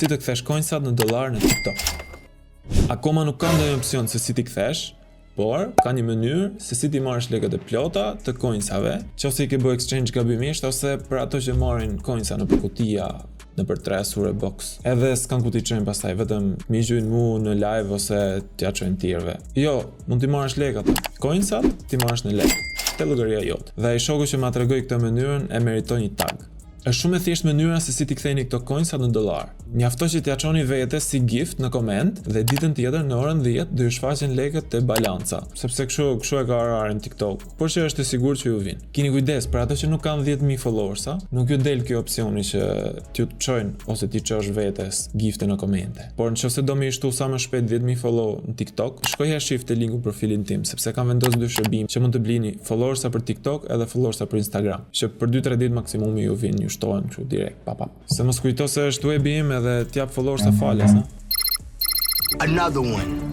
si të kthesh coinsat në dollar në TikTok. Akoma nuk ka ndonjë opsion se si t'i kthesh, por ka një mënyrë se si ti marrësh lekët e plota të coinsave, qofse i ke bë exchange gabimisht ose për ato që marrin coinsa në kutia në për 3 sure box. Edhe s'kan ku t'i çojnë pastaj, vetëm mi gjujnë mu në live ose t'ja çojnë tjerëve. Jo, mund t'i marrësh lekët. Coinsat t'i marrësh në lekë. Te llogaria jote. Dhe ai shoku që ma tregoi këtë mënyrën e meriton një tag. Është shumë e thjeshtë mënyra se si t'i kthejni këto coinsat në dollar. Mjafton që t'ja çoni vetes si gift në koment dhe ditën tjetër në orën 10 do ju shfaqen lekët te balanca, sepse kështu e ka orarin TikTok. Por që është e sigurt që ju vin. Kini kujdes për ato që nuk kanë 10.000 followersa, nuk ju del kjo opsioni që t'ju çojnë ose t'i çosh vetes gifte në komente. Por nëse do më shtu sa më shpejt 10.000 follow në TikTok, shkoja shift te linku profilin tim, sepse kam vendosur dy shërbime që mund të blini followersa për TikTok edhe followersa për Instagram, që për 2-3 ditë maksimumi ju vin, ju shtohen kështu direkt, pa. Se mos kujto se është webi im edhe t'jap followers sa falas, ha? Another one.